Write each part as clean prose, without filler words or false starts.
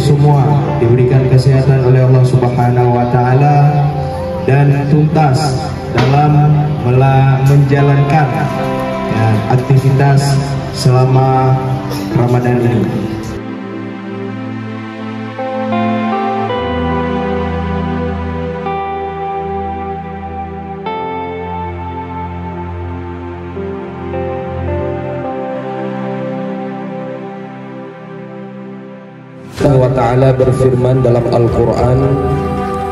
semua diberikan kesehatan oleh Allah Subhanahu wa taala dan tuntas dalam menjalankan aktivitas selama Ramadan ini. Allah wa ta'ala berfirman dalam Al-Quran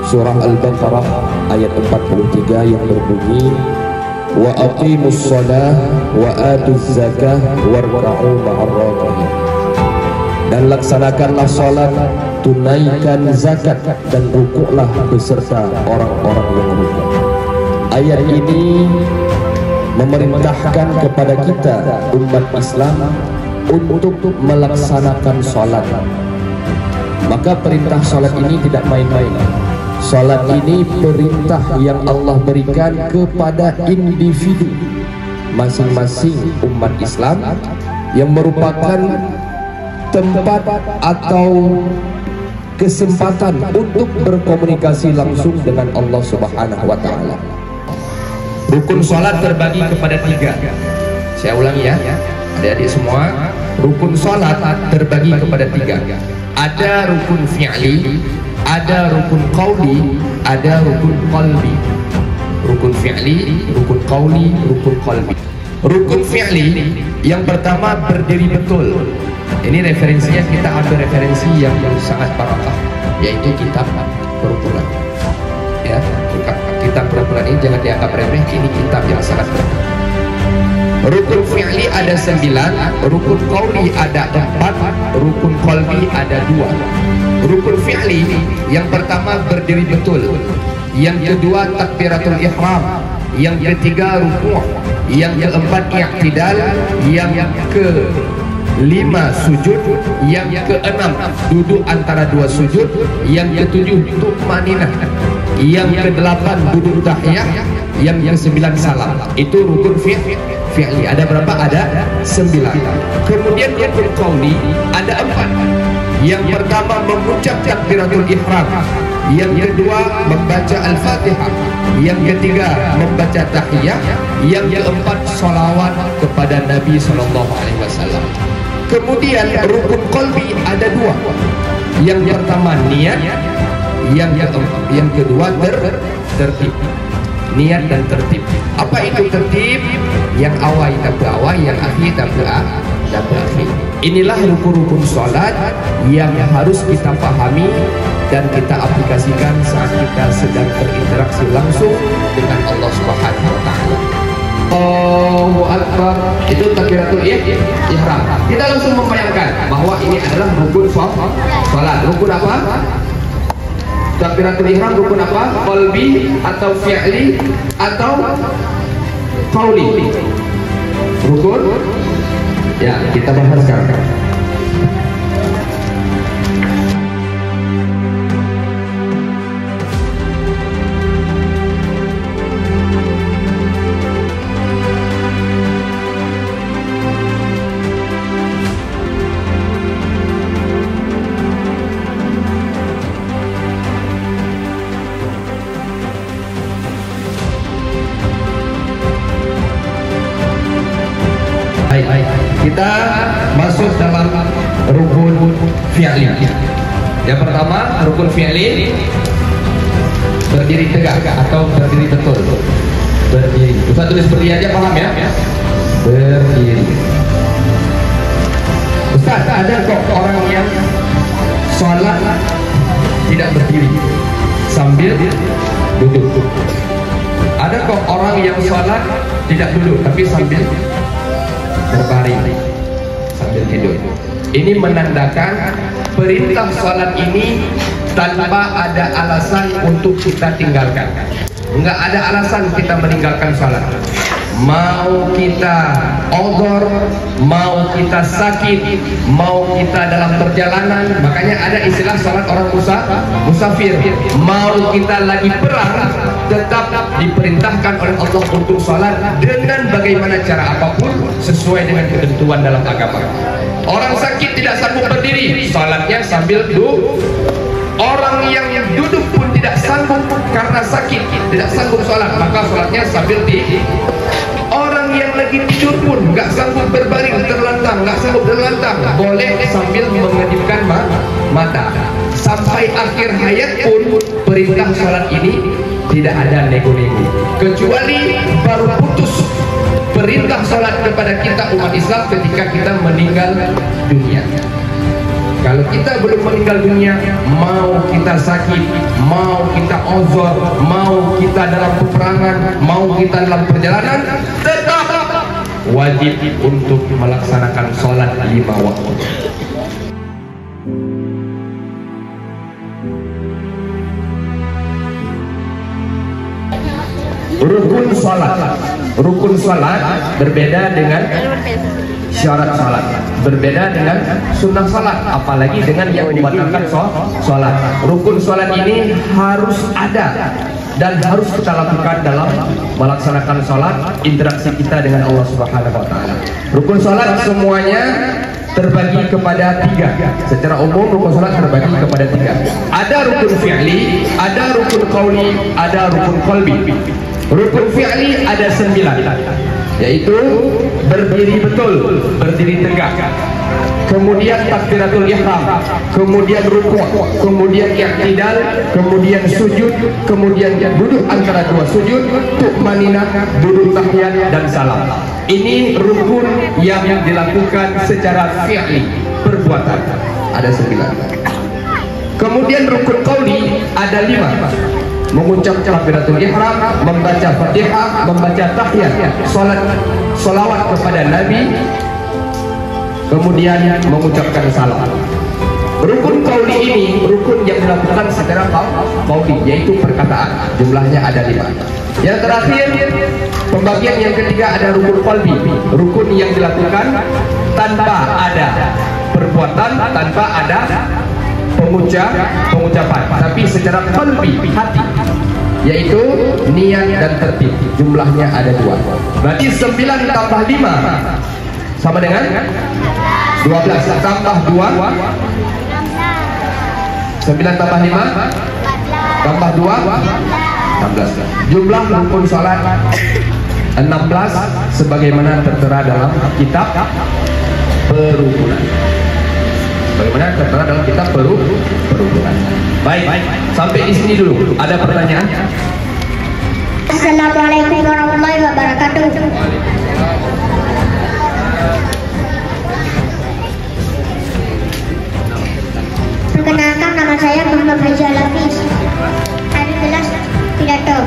surah Al-Baqarah ayat 43 yang berbunyi wa aqimus shalah wa atuz zakah warka'u ma'ar raki'in, dan laksanakanlah salat, tunaikan zakat, dan rukuklah beserta orang-orang yang rukuk. Ayat ini memerintahkan kepada kita umat Islam untuk melaksanakan salat. Maka perintah salat ini tidak main-main. Salat ini perintah yang Allah berikan kepada individu masing-masing umat Islam, yang merupakan tempat atau kesempatan untuk berkomunikasi langsung dengan Allah Subhanahu wa taala. Rukun salat terbagi kepada 3. Saya ulangi ya, adik-adik semua. Rukun salat terbagi kepada 3. Ada rukun fi'li, ada rukun qauli, ada rukun qalbi. Rukun fi'li, rukun qauli, rukun qalbi. Rukun fi'li yang pertama berdiri betul. Ini referensinya, kita ambil referensi yang sangat barakah, yaitu kitab Perukunan. Ya, kitab Perukunan ini jangan dianggap remeh, ini kitab yang sangat barakah. Rukun fi'li ada 9, rukun qauli ada 4, rukun qalbi ada 2. Rukun fi'li yang pertama berdiri betul, yang kedua takbiratul ihram, yang ketiga ruku', yang keempat i'tidal, yang kelima sujud, yang keenam duduk antara 2 sujud, yang ketujuh tumaninah, yang kedelapan duduk tahiyah, yang ke-9 salam. Itu rukun fi'li. Ada berapa? Ada 9. Kemudian rukun qauli ada 4. Yang pertama mengucap takbiratul ihram, yang kedua membaca al-fatihah, yang ketiga membaca tahiyah, yang keempat sholawat kepada Nabi SAW. Kemudian rukun qalbi ada 2. Yang pertama niat, yang kedua tertib. Niat dan tertib. Apa itu tertib? Yang awal tak berawal, yang akhir tak berakhir. Inilah rukun-rukun sholat yang harus kita pahami dan kita aplikasikan saat kita sedang berinteraksi langsung dengan Allah Subhanahu wa taala. Allahu Akbar, itu takbiratul ihram. Kita langsung membayangkan bahwa ini adalah rukun sholat. Rukun apa? Takbiratul ihram rukun apa? Qalbi atau fi'li atau qauli? Rukun? Ya, kita bahas sekarang. Kita masuk dalam rukun fi'li. Yang pertama, rukun fi'li berdiri tegak atau berdiri betul. Berdiri. Ustaz tulis berdiri aja, paham ya? Berdiri. Ustaz, ada kok orang yang sholat tidak berdiri sambil duduk. Ada kok orang yang sholat tidak duduk tapi sambil berbaring, sambil tidur. Ini menandakan perintah sholat ini tanpa ada alasan untuk kita tinggalkan. Enggak ada alasan kita meninggalkan sholat. Mau kita odor, mau kita sakit, mau kita dalam perjalanan. Makanya ada istilah sholat orang musafir. Mau kita lagi perang, tetap diperintahkan oleh Allah untuk sholat dengan bagaimana cara apapun sesuai dengan ketentuan dalam agama. Orang sakit tidak sanggup sanggup berdiri, salatnya sambil duduk. Orang yang duduk pun tidak sanggup karena sakit, tidak sanggup sholat, maka sholatnya sambil di. Orang yang lagi tidur pun nggak sanggup berbaring terlentang, nggak sanggup terlentang, boleh sambil mengedipkan mata. Sampai akhir hayat pun perintah sholat ini tidak ada nego-nego, kecuali baru putus perintah sholat kepada kita umat Islam ketika kita meninggal dunia. Kalau kita belum meninggal dunia, mau kita sakit, mau kita uzur, mau kita dalam peperangan, mau kita dalam perjalanan, tetap wajib untuk melaksanakan sholat 5 waktu. Rukun sholat berbeda dengan syarat sholat, berbeda dengan sunnah sholat, apalagi dengan yang membatalkan sholat. Rukun sholat ini harus ada dan harus kita lakukan dalam melaksanakan sholat, interaksi kita dengan Allah Subhanahu wa Ta'ala. Rukun sholat semuanya terbagi kepada 3. Secara umum rukun sholat terbagi kepada 3. Ada rukun fi'li, ada rukun qauli, ada rukun qalbi. Rukun fi'li ada 9, yaitu berdiri betul, berdiri tegak, kemudian takbiratul ihram, kemudian rukuk, kemudian i'tidal, kemudian sujud, kemudian duduk antara 2 sujud, tu'maninah, duduk tahiyat dan salam. Ini rukun yang dilakukan secara fi'li, perbuatan, ada 9. Kemudian rukun qauli ada 5. Mengucap takbiratul ihram, membaca Fatihah, membaca tahiyat, salawat kepada Nabi, kemudian mengucapkan salam. Rukun qauli ini rukun yang dilakukan secara qauli, yaitu perkataan. Jumlahnya ada 5. Yang terakhir, pembagian yang ketiga ada rukun qalbi, rukun yang dilakukan tanpa ada perbuatan, tanpa ada pengucapan, tapi secara qalbi, hati, yaitu niat dan tertib. Jumlahnya ada 2. Berarti 9 tambah 5 sama dengan 12, tambah 2 9 tambah 5 tambah 2 16. Jumlah rukun salat 16 sebagaimana tertera dalam kitab perukunan. Bagaimana tertera dalam kitab perukunan. Baik, sampai di sini dulu. Ada pertanyaan? Assalamualaikum warahmatullahi wabarakatuh. Perkenalkan, nama saya Muhammad Haji Al-Hafiz. Hari kelas pidato.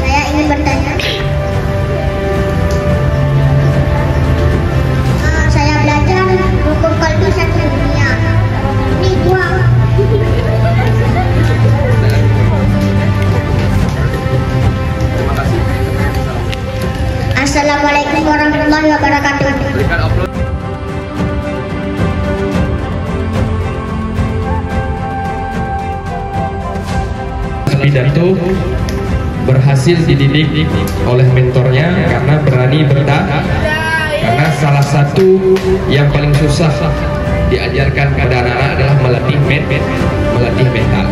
Saya ingin bertanya. Saya belajar rukun qalbi 1 dunia. Ini 2. Assalamualaikum warahmatullahi wabarakatuh. Pidato berhasil dididik oleh mentornya karena berani bertanya. Karena salah satu yang paling susah diajarkan kepada anak-anak adalah melatih mental.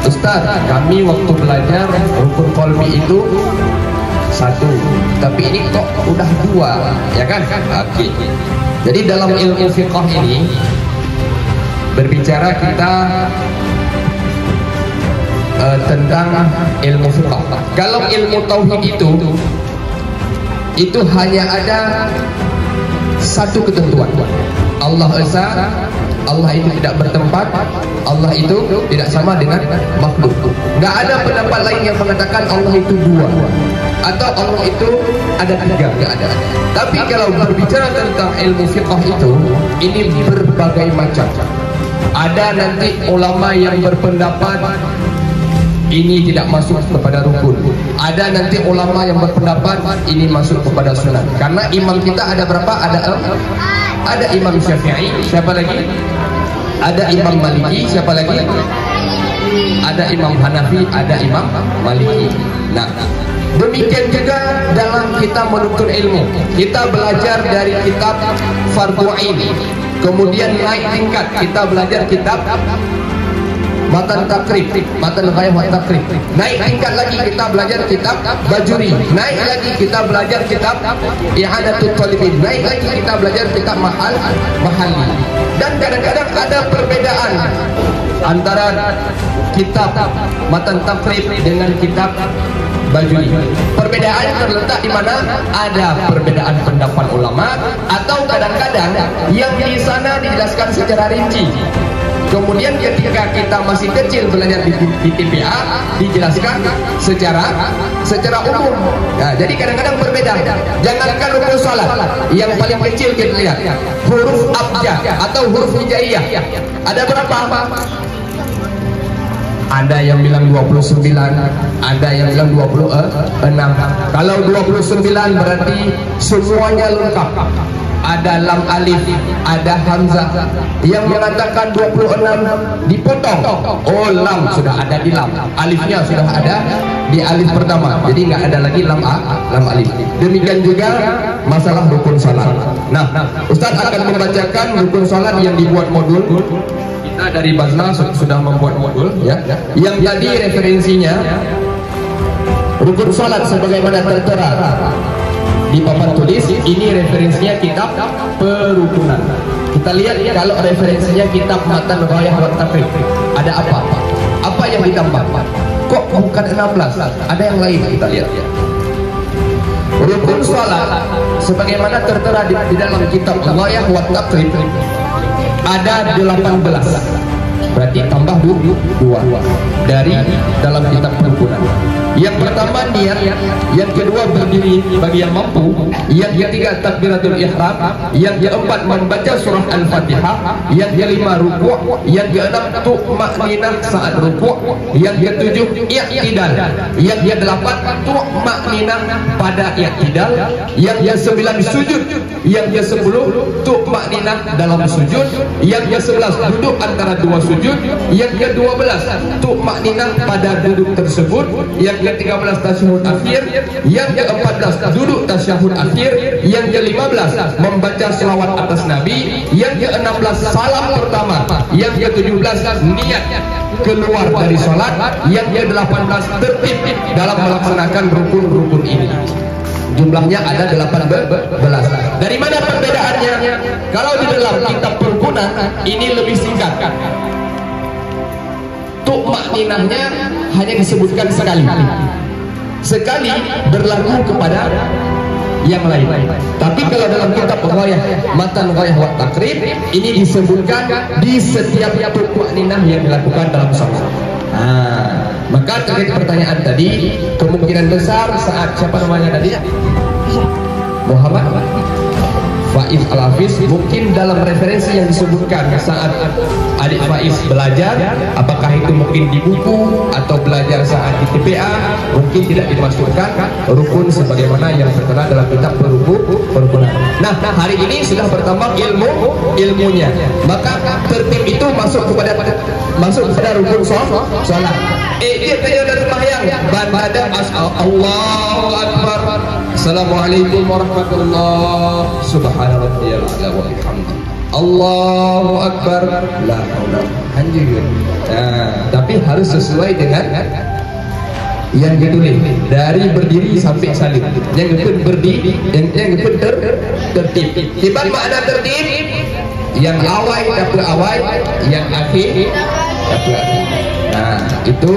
Ustaz, kami waktu belajar rukun qalbi itu 1, tapi ini kok udah 2, ya kan? Oke. Jadi dalam ilmu fiqh ini berbicara kita tentang ilmu fiqh. Kalau ilmu tauhid itu hanya ada 1 ketentuan. Allah Esa, Allah itu tidak bertempat, Allah itu tidak sama dengan makhluk. Nggak ada pendapat lain yang mengatakan Allah itu 2 atau Allah itu ada 3, nggak ada. Tapi kalau berbicara tentang ilmu fiqh itu, ini berbagai macam. Ada nanti ulama yang berpendapat ini tidak masuk kepada rukun. Ada nanti ulama yang berpendapat ini masuk kepada sunnah. Karena imam kita ada berapa? Ada Imam Syafi'i, siapa lagi? Ada Imam Maliki, siapa lagi? Ada Imam Hanafi, ada Imam Maliki. Nah, demikian juga dalam kita menuntut ilmu. Kita belajar dari kitab Fardhu Ain. kemudian naik tingkat, kita belajar kitab Matan Takrib, Matan Ghayah wa Takrib. Naik tingkat lagi kita belajar kitab Bajuri. Naik lagi kita belajar kitab I'adatul Talibin. Naik lagi kita belajar kitab Mahalli. Dan kadang-kadang ada perbedaan antara kitab Matan Takrib dengan kitab Bajuri. Perbedaan terletak di mana? Ada perbedaan pendapat ulama, atau kadang-kadang yang di sana dijelaskan secara rinci. Kemudian ketika kita masih kecil belajar di TPA dijelaskan secara umum. Nah, jadi kadang-kadang berbeda. Jangankan rukun salat, yang paling kecil kita lihat huruf abjad atau huruf hijaiyah. Ada berapa? Ada yang bilang 29, ada yang bilang 26. Kalau 29 berarti semuanya lengkap. Ada lam alif, ada hamzah. Yang mengatakan 26 dipotong. Oh, lam sudah ada di lam, alifnya sudah ada di alif pertama, jadi nggak ada lagi lam alif. Demikian juga masalah rukun salat. Nah, Ustaz akan membacakan rukun salat yang dibuat modul. Kita dari Basnas sudah membuat modul, ya. Yang tadi referensinya rukun salat sebagaimana tertera di papan tulis, ini referensinya kitab perukunan. Kita lihat kalau referensinya kitab Matan Ghayah wa Takrib, ada apa? Apa yang ditambah? Kok bukan 16? Ada yang lain, kita lihat. Rukun salat sebagaimana tertera di dalam kitab Ghayah wa Takrib ada 18. Berarti tambah 2 dari dalam kitab perukunan. Yang pertama niat, yang kedua berdiri bagi yang mampu, yang ketiga takbiratul ihram, yang keempat membaca surah Al-Fatihah, yang kelima rukuk, yang keenam tumakninah saat rukuk, yang ketujuh i'tidal, yang kedelapan tumakninah pada i'tidal, yang kesembilan sujud, yang ke-10 tumakninah dalam sujud, yang ke-11 duduk antara dua sujud, yang ke-12 tumakninah pada duduk tersebut, yang ke-13 tasyahud akhir, yang ke-14 duduk tasyahud akhir, yang ke-15 membaca selawat atas Nabi, yang ke-16 salam pertama, yang ke-17 niat keluar dari sholat, yang ke-18 tertib dalam melaksanakan rukun-rukun ini. Jumlahnya ada 18. Dari mana perbedaannya? Kalau di dalam kitab perukunan ini lebih singkat. Tumakninahnya hanya disebutkan sekali berlaku kepada yang lain. Tapi kalau dalam kitab Ghayah, Matan Ghayah wa Takrib, ini disebutkan di setiap tumakninah yang dilakukan dalam sholat. Maka terkait pertanyaan tadi, kemungkinan besar saat siapa namanya tadi? Muhammad Faiz Al-Hafiz, mungkin dalam referensi yang disebutkan saat adik Faiz belajar, apakah itu mungkin di buku atau belajar saat di TPA, mungkin tidak dimasukkan rukun sebagaimana yang tertera dalam kitab perukunan. Nah, hari ini sudah bertambah ilmunya, maka tertib itu masuk kepada rukun sholat. Dia tanya dari sembahyang, banda Allahu Akbar, Assalamualaikum warahmatullahi subhanallahi wa bihamdihi, Allahu Akbar, la haula anjir. Tapi harus sesuai dengan yang ditulis dari berdiri sampai salim. Yang berdiri, yang tertib. Tiba makna tertib, yang awal dapur awal, yang akhir dapur akhir. Nah, itu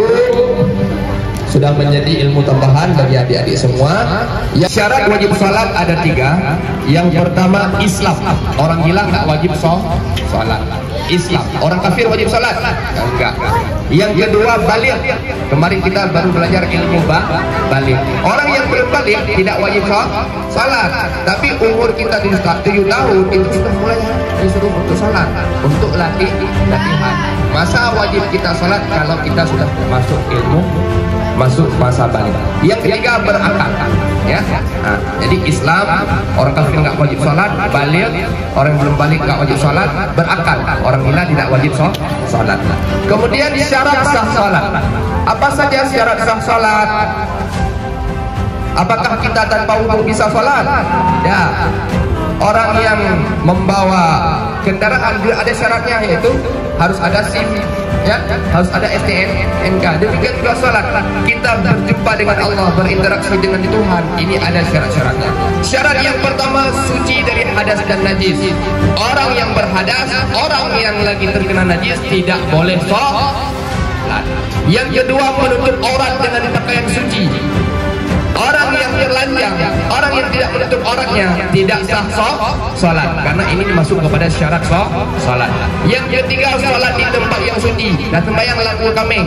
sudah menjadi ilmu tambahan bagi adik-adik semua. Yang syarat wajib salat ada 3. Yang pertama Islam. Orang gila nggak wajib salat. Islam. Orang kafir wajib salat? Enggak. Yang kedua baligh. Kemarin kita baru belajar ilmu baligh. Orang yang belum baligh tidak wajib salat. Tapi umur kita 7 tahun itu sudah mulai disuruh untuk salat, untuk latihan. Masa wajib kita salat kalau kita sudah masuk ilmu, masuk masa baligh. Yang ketiga berakal, ya. Jadi Islam, orang kafir nggak wajib sholat, baligh, orang yang belum baligh nggak wajib sholat, berakal, orang gila tidak wajib sholat. Kemudian syarat sah sholat. Apa saja syarat sah sholat? Apakah kita tanpa wudu bisa sholat? Ya. orang yang membawa kendaraan dia ada syaratnya, yaitu harus ada SIM, ya, harus ada STNK. Demikian juga salat, kita berjumpa dengan Allah, berinteraksi dengan Tuhan, ini ada syarat-syaratnya. Syarat yang pertama, suci dari hadas dan najis. Orang yang berhadas, orang yang lagi terkena najis tidak boleh salat. Yang kedua, menutup aurat dengan pakaian suci. Orang yang telanjang, orang yang tidak menutup auratnya tidak sah salat, karena ini masuk kepada syarat salat. Yang ketiga, salat di tempat yang suci, dan sembahyang lagu kami.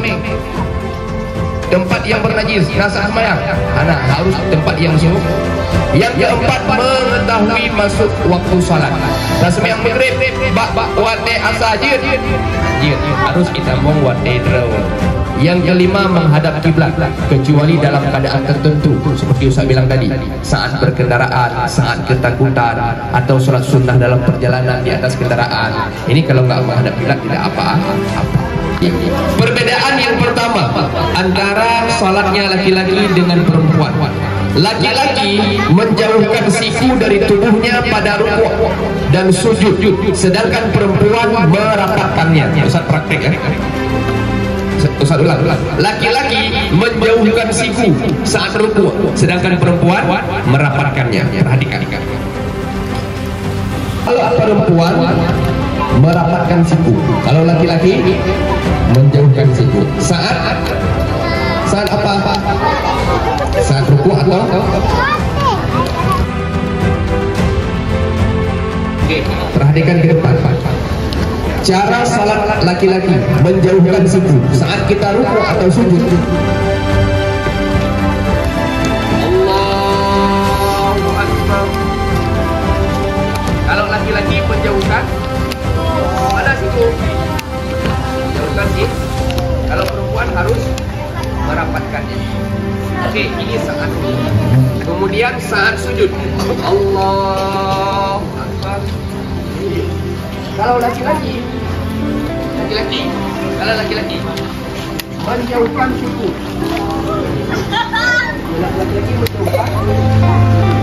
Tempat yang bernajis, nasa sembahyang, anak harus tempat yang suci. Yang keempat, mengetahui masuk waktu salat. Dan sembahyang maghrib, wate asajid, harus kita mong wate draw. Yang kelima, menghadap kiblat kecuali dalam keadaan tertentu, seperti Ustaz bilang tadi, saat berkendaraan, saat ketakutan, atau sholat sunnah dalam perjalanan di atas kendaraan. Ini kalau nggak menghadap kiblat tidak apa-apa. Perbedaan yang pertama antara sholatnya laki-laki dengan perempuan. Laki-laki menjauhkan siku dari tubuhnya pada rukuk dan sujud, sedangkan perempuan merapatkannya. Ustaz praktek ya. Ustaz ulang. Laki-laki menjauhkan siku saat rukuk, sedangkan perempuan merapatkannya. Perhatikan. Kalau perempuan merapatkan siku, kalau laki-laki menjauhkan siku. Saat apa? Saat rukuk atau? Oke, perhatikan ke depan. Cara salat laki-laki menjauhkan siku saat kita rukuk atau sujud. Allahu Akbar. Kalau laki-laki menjauhkan pada siku, menjauhkan siku. Kalau perempuan harus merapatkannya. Oke, ini saat rukuk. Kemudian saat sujud, Allahu Akbar. Kalau laki-laki menjauhkan siku. Laki-laki menjauhkan.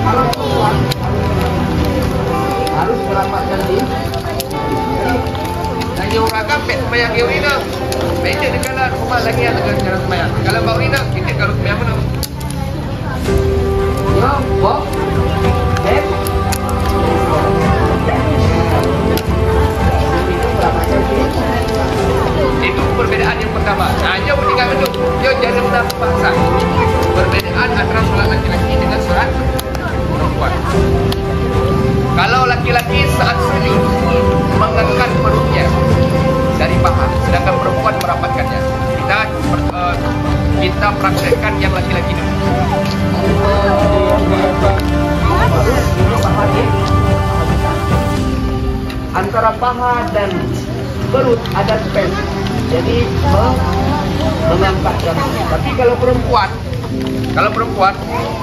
Kalau perempuan harus merapatkan diri. Lagi orang kapet sembahyang urina. Beda dengan rumah lagi yang dengan cara sembahyang. Kalau bau urina, kita kalau sembahyang mana? Ya, bau. Itu perbedaan yang pertama. Nah, jauh tinggal duduk. Jauh jangan paksa. Perbedaan antara sholat laki-laki dengan sholat perempuan. Kalau laki-laki saat sujud mengangkat perutnya dari paha, sedangkan perempuan merapatkannya. Kita praktekkan yang laki-laki dulu. Antara paha dan perut ada space, jadi mengangkatkan. Tapi kalau perempuan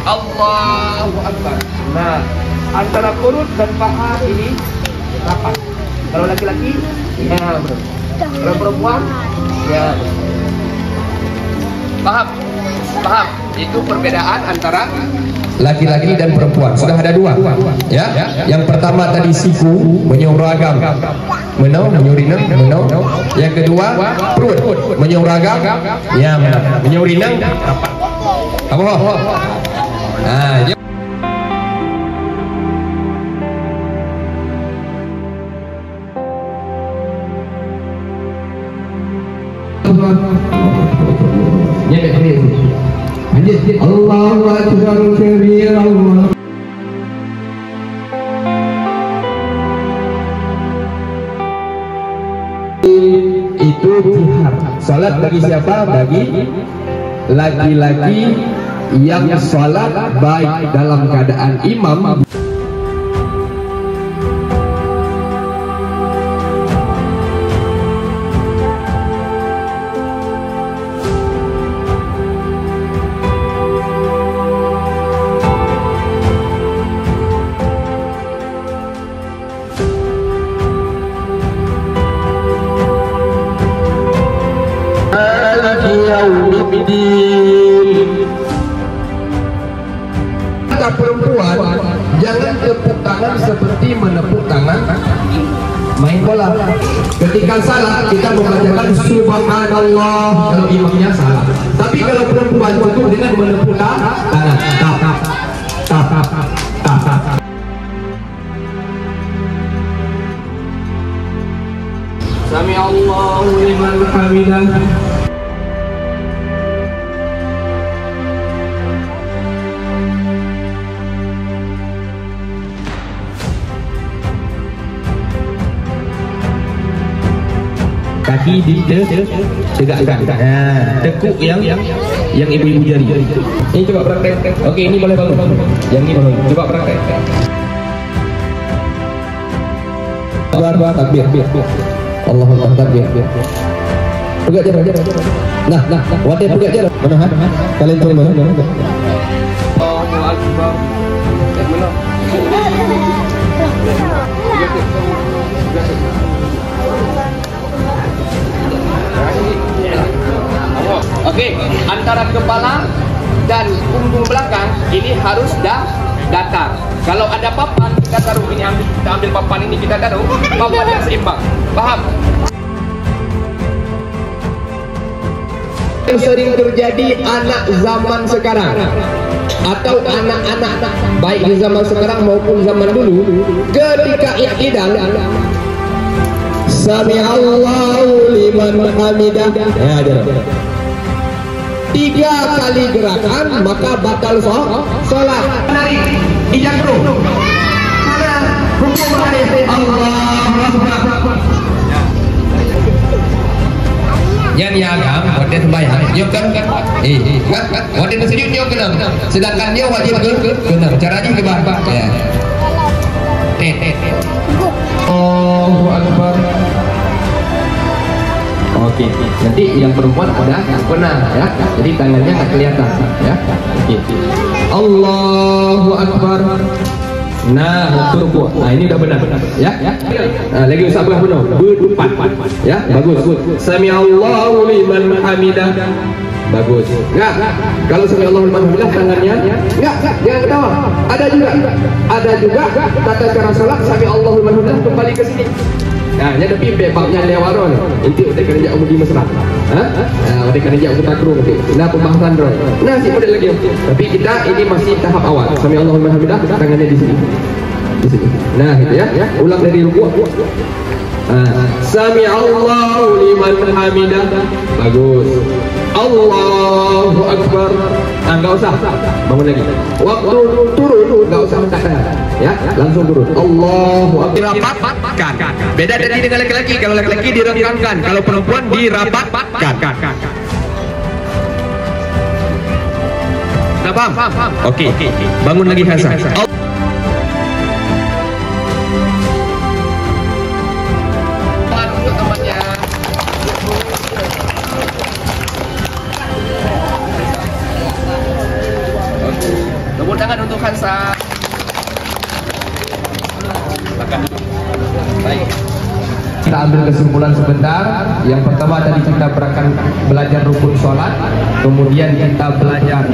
Allahu Akbar. Nah, antara perut dan paha ini rapat. Kalau laki-laki, ya betul. Kalau perempuan, ya paham. Itu perbedaan antara laki-laki dan perempuan. Sudah ada dua, ya. Yang pertama tadi siku menyuragam, menyurina. Yang kedua perut menyuragam, ya menyurina. Apa? Nah, Allahu Akbar kabira. Itu jihad. Salat bagi siapa? Bagi laki-laki yang salat baik dalam keadaan imam. Kata perempuan, jangan tepuk tangan Jangan seperti menepuk tangan main bola. Ketika salah kita membacakan subhanallah kalau imamnya salah. Tapi kalau perempuan cukup dengan menepuk tangan. Tap tap tap tap tap tap. Sami Allahu liman hamidah. Kaki ditegakkan. Tekuk yang ibu-ibu jari. Ini coba praktek. Oke, ini boleh bangun. Yang ini bangun. Coba praktek. Takbir. Allahu Akbar, takbir. Pegak jarak. Nah, wadah pegak jarak. Mana? Kalian turun mana? Allahu Akbar. Yang mana? Oke, antara kepala dan punggung belakang ini harus datar. Kalau ada papan, kita taruh ini, kita ambil papan ini, kita taruh papan yang seimbang. Paham? Yang sering terjadi anak zaman sekarang atau anak-anak baik di zaman sekarang maupun zaman dulu, ketika i'tidal Sami Allahu liman hamidah. Tiga kali gerakan maka batal sholat. Menarik, ijak bro. Karena hukum Allahu Akbar. Yang agam, wadah sembahyang, dia kan? Wadah tersebut dia kena. Sedangkan dia wajib kena. Caranya kebah. Ya. Allahu Akbar. Oke, nanti yang perempuan udah pernah ya. Jadi tangannya nggak kelihatan ya. Oke. Allahu Akbar. Nah, turku. Nah, ini udah benar ya. Nah, lagi usah belah benar. Berempat ya. Bagus. Sami Allahu liman hamidah. Bagus. Enggak. Kalau sami Allahu liman hamidah tangannya enggak, jangan ketawa. Ada juga tata cara salat sami Allahu liman hamidah kembali ke sini. Nah, jadi pimpin babnya lewaron. Inti udah kena jauh di mesra. Udah kena jauh kita kerung nanti. Nah, pembahasan roy. Nah, si model lagi. Tapi kita ini masih tahap awal. Sami Allahu liman hamidah, tangannya di sini. Di sini. Nah, gitu ya. Ulang dari rukuk. Sami Allahu liman hamidah. Bagus. Allahu Akbar. Enggak usah. Bangun lagi. Waktu turun enggak usah mendadak. Ya, langsung turun. Allahu Akbar. Dirapatkan. Beda dari dengan laki-laki. Kalau laki-laki direngkangkan, kalau perempuan dirapatkan. Nah, paham? Oke. Bangun lagi Hasan. Tepuk tangan untuk Hansa. Baik. Kita ambil kesimpulan sebentar. Yang pertama tadi kita belajar rukun sholat. Kemudian kita belajar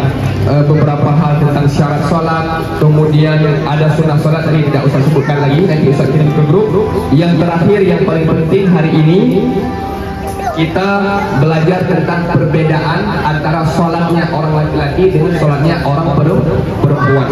beberapa hal tentang syarat sholat. Kemudian ada sunnah sholat tadi tidak usah sebutkan lagi. Nanti usah kirim ke grup. Yang terakhir yang paling penting hari ini, kita belajar tentang perbedaan antara sholatnya orang laki-laki dengan sholatnya orang perempuan.